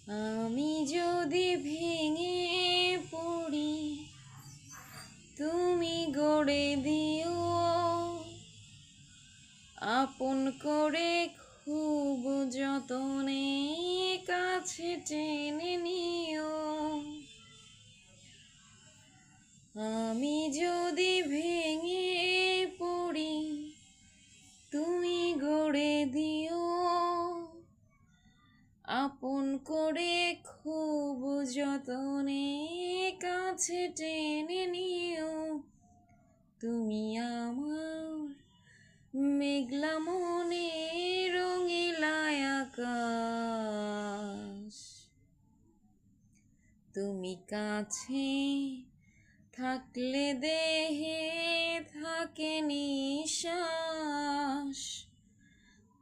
আমি যদি ভেঙে পড়ি তুমি গড়ে দিও আপন করে খুব যতনে কাছে টেনে নিও। আমি যদি ভেঙে পড়ি তুমি গড়ে দিও আপন করে খুব যতনে কাছে টেনে নিও। তুমি আমার মেঘলা মনে রঙিলা আকাশ, তুমি কাছে থাকলে দেহে থাকে নিশ্বাস।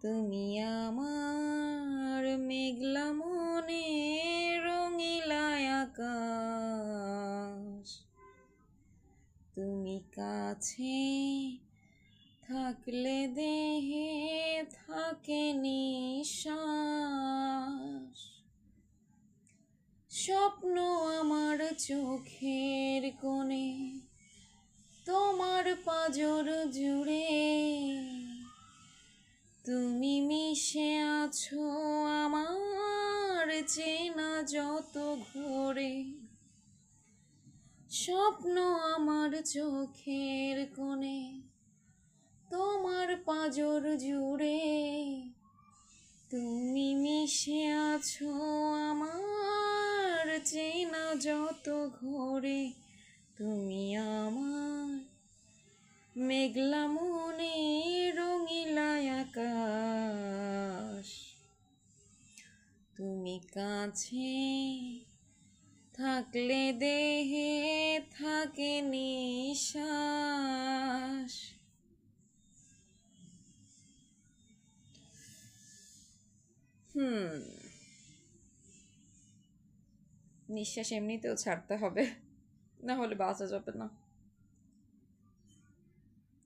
তুমি আমার মেঘলা মনে রঙিলা আকাশ, তুমি কাছে থাকলে দেহে থাকে নিশ্বাস। স্বপ্ন আমার চোখের কোণে তোমার পাঁজর জুড়ে, তুমি মিশে আছো আমার চেনা যত ঘোরে। স্বপ্ন আমার চোখের কোণে তোমার পাঁজর জুড়ে, তুমি মিশে আছো আমার চেনা যত ঘোরে। তুমি আমার মেঘলা মনে রঙিলা আকাশ, তুমি কাছে থাকলে দেহে থাকে নিশ্বাস। নিঃশ্বাস এমনিতেও ছাড়তে হবে, না হলে বাঁচা যাবে না।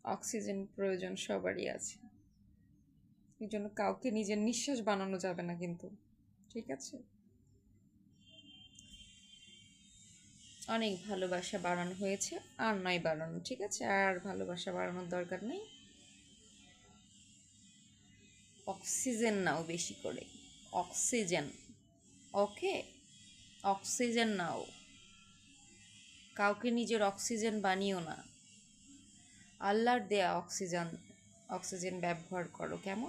অক্সিজেন প্রয়োজন সবারই আছে, এই জন্য কাউকে নিজের নিঃশ্বাস বানানো যাবে না কিন্তু, ঠিক আছে? অনেক ভালোবাসা বাড়ানো হয়েছে, আর নয় বাড়ানো, ঠিক আছে? আর ভালোবাসা বাড়ানোর দরকার নেই। অক্সিজেন নাও বেশি করে, অক্সিজেন, ওকে? অক্সিজেন নাও, কাউকে নিজের অক্সিজেন বানিও না। আল্লাহর দেয়া অক্সিজেন ব্যবহার করো, কেমন?